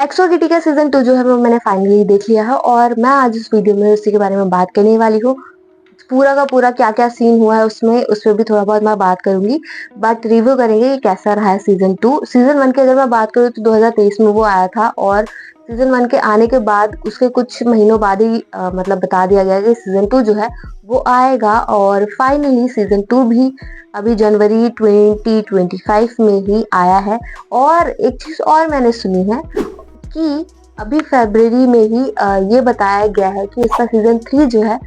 एक्सो kitty का season 2 जो है वो मैंने फाइनली देख लिया है और मैं आज इस वीडियो में उसी के बारे में बात करने वाली हूँ। पूरा का पूरा क्या-क्या सीन हुआ है उसमें, उस पे भी थोड़ा बहुत मैं बात करूँगी। बट रिव्यू करेंगे कि कैसा रहा है सीज़न 2। सीज़न 1 की अगर मैं बात करूँ तो 2023 में वो आया था और सीज़न 1 के आने के बाद उसके कुछ महीनों बाद ही मतलब बता दिया गया कि सीज़न 2 जो है वो आएगा और फाइनली सीज़न 2 भी अभी जनवरी 2025 में ही आया है। और एक चीज़ और मैंने सुनी है कि अभी फ़रवरी में ही ये बताया गया है कि इसका सीज़न 3 जो है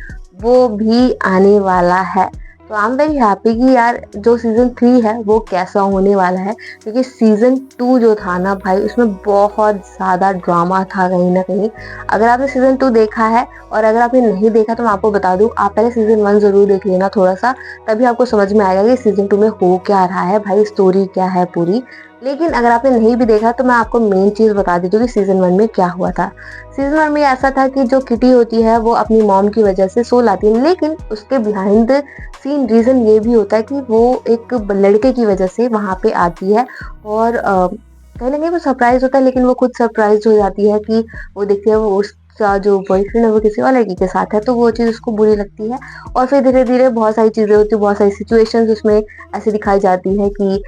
वो भी आने वाला है। तो आई एम वेरी हैप्पी कि यार जो सीज़न 3 है वो कैसा होने वाला है, क्योंकि सीज़न 2 जो था ना भाई, उसमें बहुत ज़्यादा ड्रामा था कहीं न कहीं। अगर आपने सीज़न 2 देखा है और अगर आपने नहीं देखा तो मैं आपको बता दूँ, आप पहले सीज़न 1 ज़रूर देख लेना थोड़ा-सा, तभी आपको समझ में आएगा कि सीज़न 2 में हो क्या रहा है भाई, स्टोरी क्या है पूरी। लेकिन अगर आपने नहीं भी देखा तो मैं आपको मेन चीज़ बता देती हूँ कि सीज़न 1 में क्या हुआ था। सीज़न 1 में ऐसा था कि जो किटी होती है वो अपनी मॉम की वजह से सोल आती है, लेकिन उसके बिहाइंड द सीन रीज़न ये भी होता है कि वो एक लड़के की वजह से वहाँ पे आती है और कहीं न कहीं वो सरप्राइज़ होता है, लेकिन वो खुद सरप्राइज़ हो जाती है कि वो देखती है वो उसका जो बॉयफ्रेंड है वो किसी और लड़की के साथ है, तो वो चीज़ उसको बुरी लगती है। और फिर धीरे-धीरे बहुत सारी चीज़ें होती हैं, बहुत सारी सिचुएशंस उसमें ऐसी दिखाई जाती है कि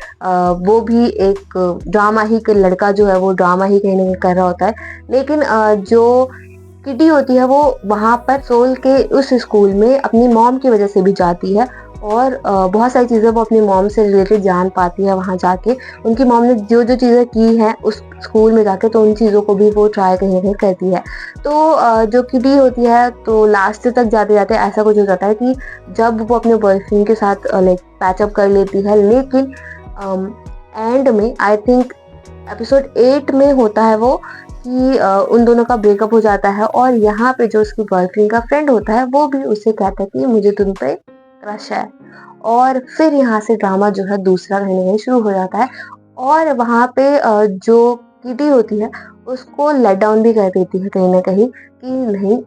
वो भी एक ड्रामा ही क लड़का जो है वो ड्रामा ही कहीं न कहीं कर रहा होता है। लेकिन जो किटी होती है वो वहाँ पर सोल के उस स्कूल में अपनी मॉम की वज़ह से भी जाती है और बहुत सारी चीज़ें वो अपनी मॉम से रिलेटेड जान पाती है वहाँ जाके। उनकी मॉम ने जो-जो चीज़ें की हैं उस स्कूल में जाके, तो उन चीज़ों को भी वो ट्राई कहीं न कहीं करती है। तो जो किटी होती है तो लास्ट तक जाते-जाते ऐसा कुछ हो जाता है कि जब वो अपने बॉयफ्रेंड के साथ लाइक पैच अप कर लेती है, लेकिन एंड में आई थिंक एपिसोड 8 में होता है वो कि उन दोनों का ब्रेकअप हो जाता है और यहाँ पे जो उसकी बॉयफ्रेंड का फ्रेंड होता है वो भी उससे कहता है कि मुझे तुम पे क्रश है। और फिर यहाँ से ड्रामा जो है दूसरा कहीं न कहीं शुरू हो जाता है और वहाँ पे जो किटी होती है उसको लेट डाउन भी कर देती है कहीं न कहीं कि नहीं,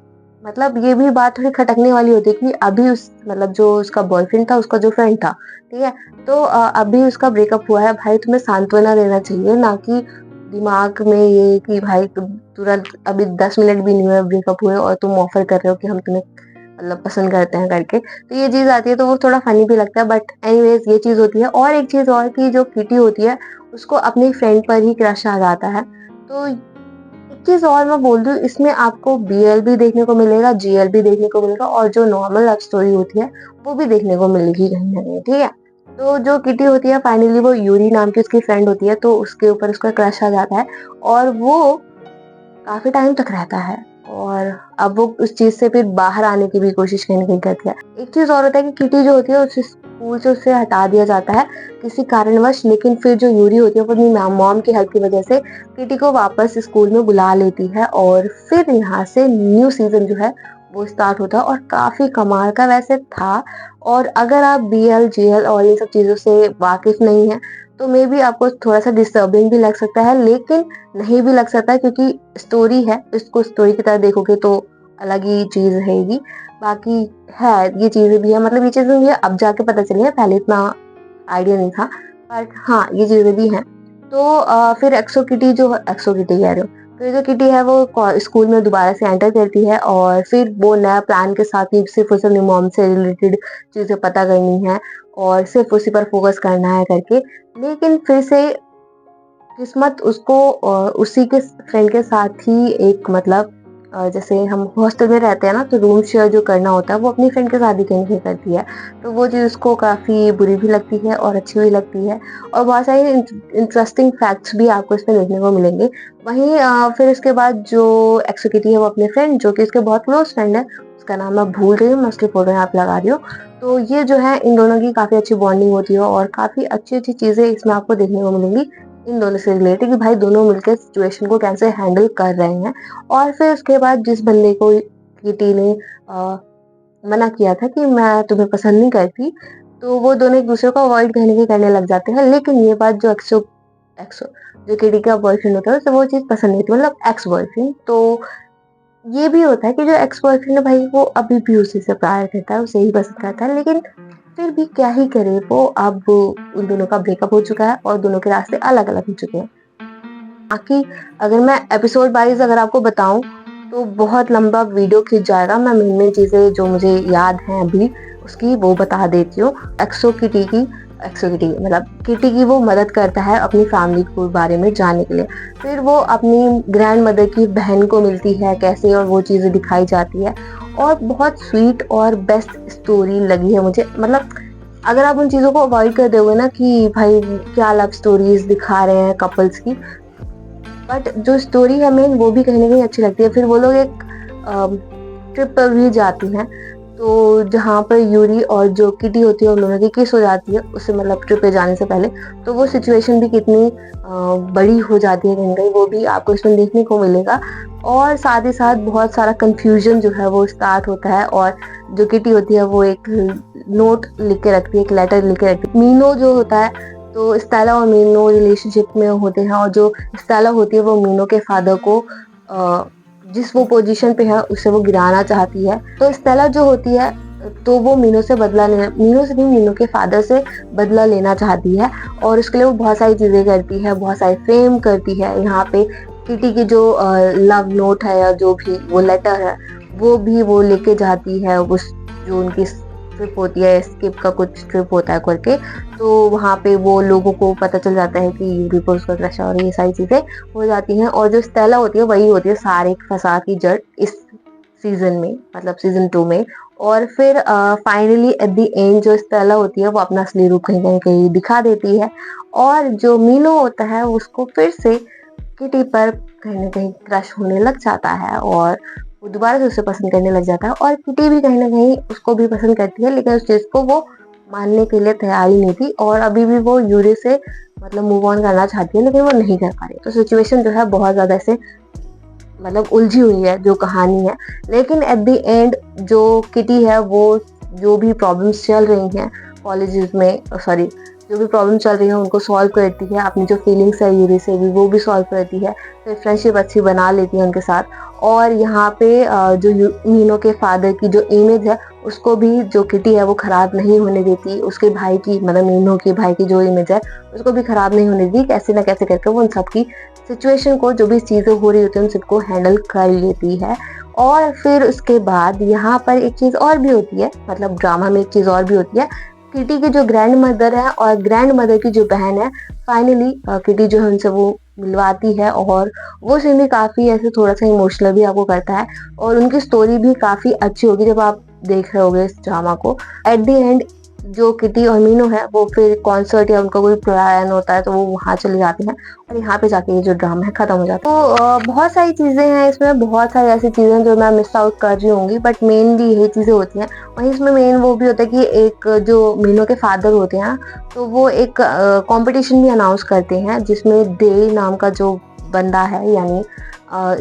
मतलब ये भी बात थोड़ी खटकने वाली होती है कि अभी उस मतलब जो उसका बॉयफ्रेंड था, उसका जो फ्रेंड था, ठीक है? तो अभी उसका ब्रेकअप हुआ है, भाई तुम्हें सांत्वना देना चाहिए, ना कि दिमाग में ये कि भाई तुम तुरंत अभी 10 मिनट भी नहीं हुए ब्रेकअप हुए और तुम ऑफर कर रहे हो कि हम तुम्हें मतलब पसंद करते हैं करके। तो ये चीज़ आती है तो वो थोड़ा फनी भी लगता है, बट एनीवेज़ ये चीज़ होती है। और एक चीज़ और कि जो किटी होती है उसको अपनी फ्रेंड पर ही क्रश आ जाता है। तो एक चीज़ और मैं बोल दूँ, इसमें आपको बीएल भी देखने को मिलेगा, जीएल भी देखने को मिलेगा और जो नॉर्मल लव स्टोरी होती है वो भी देखने को मिलेगी कहीं न कहीं, ठीक है? तो जो किटी होती है फाइनली वो यूरी नाम की उसकी फ्रेंड होती है, तो उसके ऊपर उसका क्रश आ जाता है और वो काफ़ी टाइम तक रहता है और अब वो उस चीज़ से फिर बाहर आने की भी कोशिश कहीं न कहीं करती है। एक चीज़ और होता है कि किटी जो होती है उस स्कूल से उसे हटा दिया जाता है किसी कारणवश, लेकिन फिर जो यूरी होती है वो अपनी मॉम की हेल्प की वज़ह से किटी को वापस स्कूल में बुला लेती है और फिर यहाँ से न्यू सीज़न जो है वो स्टार्ट होता है और काफ़ी कमाल का वैसे था। और अगर आप बीएल, जीएल और इन सब चीज़ों से वाकिफ़ नहीं हैं, तो मे बी आपको थोड़ा-सा डिस्टर्बिंग भी लग सकता है, लेकिन नहीं भी लग सकता है क्योंकि स्टोरी है, इसको स्टोरी की तरह देखोगे तो अलग ही चीज़ रहेगी। बाकी है, ये चीज़ें भी है, मतलब ये चीज़ें मुझे अब जाके पता चली है, पहले इतना आइडिया नहीं था। बट हाँ, ये चीज़ें भी हैं। तो फिर एक्सो किटी कह रही हूँ, फिर जो किटी है वो स्कूल में दोबारा से एंटर करती है और फिर वो नया प्लान के साथ ही सिर्फ़ उसे अपनी मॉम से रिलेटेड चीज़ें पता करनी है और सिर्फ़ उसी पर फ़ोकस करना है करके। लेकिन फिर से किस्मत उसको उसी के फ्रेंड के साथ ही एक मतलब जैसे हम हॉस्टल में रहते हैं ना, तो रूम शेयर जो करना होता है वो अपनी फ्रेंड के साथ ही कहीं न कहीं करती है। तो वो चीज़ उसको काफ़ी बुरी भी लगती है और अच्छी भी लगती है और बहुत सारे इंटरेस्टिंग फैक्ट्स भी आपको इसमें देखने को मिलेंगे। वहीं फिर उसके बाद जो एक्सोकिटी है वो अपने फ्रेंड जो कि उसके बहुत क्लोज़ फ्रेंड है, उसका नाम मैं भूल गई हूँ, मैं उसकी फ़ोटो यहाँ पे लगा रही हूँ। तो ये जो है इन दोनों की काफ़ी अच्छी बॉन्डिंग होती है और काफ़ी अच्छी-अच्छी चीज़ें इसमें आपको देखने को मिलेंगी। इन दोनों से रिलेटेड कि भाई दोनों मिलकर सिचुएशन को कैसे हैंडल कर रहे हैं। और फिर उसके बाद जिस बंदे को किटी ने अ, मना किया था कि मैं तुम्हें पसंद नहीं करती, तो वो दोनों एक-दूसरे को अवॉइड कहीं न कहीं करने लग जाते हैं। लेकिन ये बात जो एक्सो एक्सो जो किटी का बॉयफ्रेंड होता है उसे वो चीज़ पसंद नहीं थी, मतलब एक्स बॉयफ्रेंड। तो ये भी होता है कि जो एक्स बॉयफ्रेंड है भाई वो अभी भी उसी से प्यार करता है, उसे ही पसंद करता है, लेकिन फिर भी क्या ही करे वो, अब उन दोनों का ब्रेकअप हो चुका है और दोनों के रास्ते अलग-अलग हो चुके हैं। बाकी अगर मैं एपिसोड वाइज़ अगर आपको बताऊँ तो बहुत लंबा वीडियो खिंच जाएगा। मैं मेन-मेन चीज़ें जो मुझे याद हैं अभी उसकी वो बता देती हूँ। एक्सो किटी मतलब किटी की वो मदद करता है अपनी फैमिली के बारे में जानने के लिए। फिर वो अपनी ग्रैंड मदर की बहन को मिलती है कैसे और वो चीज़ें दिखाई जाती है और बहुत स्वीट और बेस्ट स्टोरी लगी है मुझे। मतलब अगर आप उन चीज़ों को अवॉइड कर दोगे ना कि भाई क्या लव स्टोरीज़ दिखा रहे हैं कपल्स की, बट जो स्टोरी है मेन वो भी कहीं न कहीं अच्छी लगती है। फिर वो लोग एक ट्रिप पर भी जाती हैं, तो जहाँ पर यूरी और जो किटी होती है उन दोनों की किस हो जाती है उससे मतलब ट्रिप पे जाने से पहले। तो वो सिचुएशन भी कितनी बड़ी हो जाती है कहीं न कहीं, वो भी आपको इसमें देखने को मिलेगा। और साथ ही साथ बहुत सारा कन्फ्यूज़न जो है वो स्टार्ट होता है और जो किटी होती है वो एक नोट लिख के रखती है, एक लेटर लिख के रखती है। मीनो जो होता है, तो स्टेला और मीनो रिलेशनशिप में होते हैं और जो स्टेला होती है वो मीनो के फादर को जिस वो पोजीशन पे है उसे वो गिराना चाहती है। तो स्टेला जो होती है तो वो मीनो से नहीं, मीनो के फादर से बदला लेना चाहती है और उसके लिए वो बहुत सारी चीज़ें करती है, बहुत सारी फेम करती है। यहाँ पे किटी की जो लव नोट है या जो भी वो लेटर है वो भी वो लेके जाती है उस जो उनकी ट्रिप होती है, एस्केप का कुछ ट्रिप होता है करके। तो वहाँ पे वो लोगों को पता चल जाता है कि यूरी पर उसका क्रश है और ये सारी चीज़ें हो जाती हैं और जो स्टेला होती है वही होती है सारे फसाद की जड़ इस सीज़न में, मतलब सीज़न 2 में। और फिर फाइनली एट द एंड जो स्टेला होती है वो अपना असली रूप कहीं न कहीं दिखा देती है और जो मीनो होता है उसको फिर से किटी पर कहीं न कहीं क्रश होने लग जाता है और वो दोबारा से उसे पसंद करने लग जाता है और किटी भी कहीं न कहीं उसको भी पसंद करती है, लेकिन उस चीज़ को वो मानने के लिए तैयार ही नहीं थी और अभी भी वो यूरी से मतलब मूव ऑन करना चाहती है, लेकिन वो नहीं कर पा रही। तो सिचुएशन जो है बहुत ज़्यादा ऐसे मतलब उलझी हुई है जो कहानी है। लेकिन एट द एंड जो किटी है वो जो भी प्रॉब्लम्स चल रही हैं कॉलेजेस में, सॉरी, जो भी प्रॉब्लम चल रही है उनको सॉल्व करती है, अपनी जो फीलिंग्स है यूरी से भी वो भी सॉल्व करती है, फिर फ्रेंडशिप अच्छी बना लेती है उनके साथ। और यहाँ पे जो मीनो के फादर की जो इमेज है उसको भी जो किटी है वो खराब नहीं होने देती, उसके भाई की मतलब मीनो के भाई की जो इमेज है उसको भी खराब नहीं होने देती, कैसे ना कैसे करके वो उन सबकी सिचुएशन को जो भी चीज़ें हो रही होती है उन सबको हैंडल कर लेती है। और फिर उसके बाद यहाँ पर एक चीज़ और भी होती है, मतलब ड्रामा में एक चीज़ और भी होती है। किटी की जो ग्रैंड मदर है और ग्रैंड मदर की जो बहन है, फाइनली किटी जो है उनसे वो मिलवाती है और वो सीन भी काफ़ी ऐसे थोड़ा-सा इमोशनल भी आपको करता है और उनकी स्टोरी भी काफ़ी अच्छी होगी जब आप देख रहे होगे इस ड्रामा को। एट द एंड जो किटी और मीनू है वो फिर कॉन्सर्ट या उनका कोई प्लान होता है तो वो वहाँ चले जाते हैं और यहाँ पे जाके ये जो ड्रामा है खत्म हो जाता है। तो बहुत सारी चीज़ें हैं इसमें, बहुत सारी ऐसी चीज़ें हैं जो मैं मिस आउट कर रही होंगी, बट मेनली यही चीज़ें होती हैं। वहीं इसमें मेन वो भी होता है कि एक जो मीनू के फादर होते हैं तो वो एक कंपटीशन भी अनाउंस करते हैं जिसमें डे नाम का जो बंदा है, यानी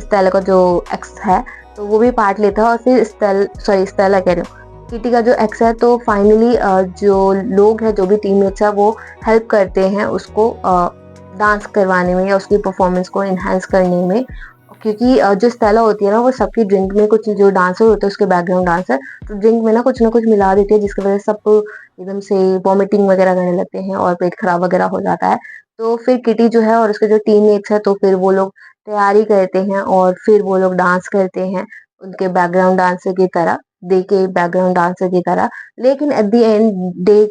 स्टेला का जो एक्स है, तो वो भी पार्ट लेता है और फिर स्टेला कह रही हूँ, किटी का जो एक्स है, तो फाइनली जो लोग हैं, जो भी टीममेट्स है, वो हेल्प करते हैं उसको डांस करवाने में या उसकी परफॉर्मेंस को इन्हांस करने में, क्योंकि जो स्टेला होती है ना वो सबकी ड्रिंक में कुछ, जो डांसर होते हैं उसके बैकग्राउंड डांसर, तो ड्रिंक में ना कुछ मिला देती है जिसकी वजह से सब एकदम से वॉमिटिंग वगैरह करने लगते हैं और पेट खराब वगैरह हो जाता है। तो फिर किटी जो है और उसके जो टीममेट्स है तो फिर वो लोग तैयारी करते हैं और फिर वो लोग डांस करते हैं उनके बैकग्राउंड डांसर की तरह, डे के बैकग्राउंड डांसर की तरह। लेकिन एट द एंड डे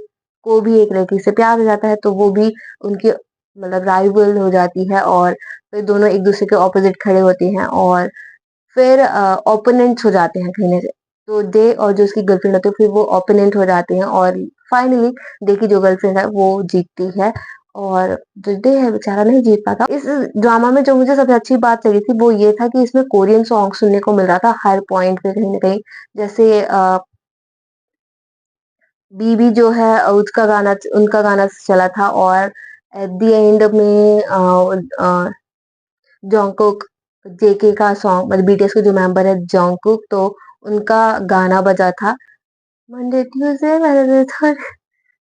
को भी एक लड़की से प्यार हो जाता है तो वो भी उनकी मतलब राइवल हो जाती है और फिर दोनों एक दूसरे के ऑपोजिट खड़े होते हैं और फिर ओपोनेंट्स हो जाते हैं कहीं न कहीं। तो डे और जो उसकी गर्लफ्रेंड होती है फिर वो ओपोनेंट हो जाते हैं और फाइनली डे की जो गर्लफ्रेंड है वो जीतती है और जो डे है बेचारा नहीं जीत पाता। इस ड्रामा में जो मुझे सबसे अच्छी बात लगी थी वो ये था कि इसमें कोरियन सॉन्ग सुनने को मिल रहा था हर पॉइंट पे कहीं न कहीं। जैसे बीबी जो है उनका गाना चला था और एट द एंड में जॉन्गकुक, जेके का सॉन्ग, मतलब बीटीएस के जो मेंबर है जॉन्गकुक, तो उनका गाना बजा था मंडे ट्यूसडे वेडनेसडे थर्सडे,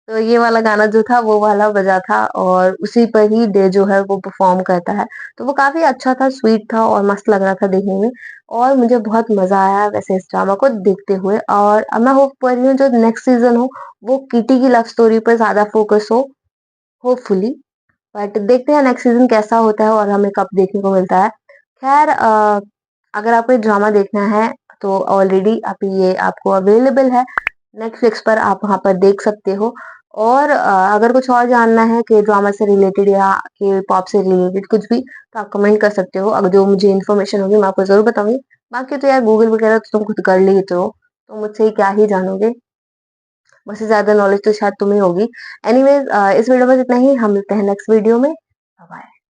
तो ये वाला गाना जो था वो वाला बजा था और उसी पर ही डे जो है वो परफॉर्म करता है। तो वो काफ़ी अच्छा था, स्वीट था और मस्त लग रहा था देखने में और मुझे बहुत मज़ा आया वैसे इस ड्रामा को देखते हुए। और अब मैं होप कर रही हूँ जो नेक्स्ट सीज़न हो वो किटी की लव स्टोरी पर ज़्यादा फोकस हो, होपफुली। बट देखते हैं नेक्स्ट सीज़न कैसा होता है और हमें कब देखने को मिलता है। ख़ैर अगर आपको ये ड्रामा देखना है तो ऑलरेडी अभी ये आपको अवेलेबल है, नेटफ्लिक्स पर आप वहाँ पर देख सकते हो। और अगर कुछ और जानना है के-ड्रामा से रिलेटेड या के-पॉप से रिलेटेड कुछ भी, तो आप कमेंट कर सकते हो। अगर जो मुझे इन्फॉर्मेशन होगी मैं आपको ज़रूर बताऊँगी। बाकी तो यार गूगल वगैरह तो तुम खुद कर लेते हो, तो मुझसे ही क्या ही जानोगे? मुझसे ज़्यादा नॉलेज तो शायद तुम्हें होगी। एनीवेज़ इस वीडियो में बस इतना ही, हम मिलते हैं नेक्स्ट वीडियो में। Bye bye.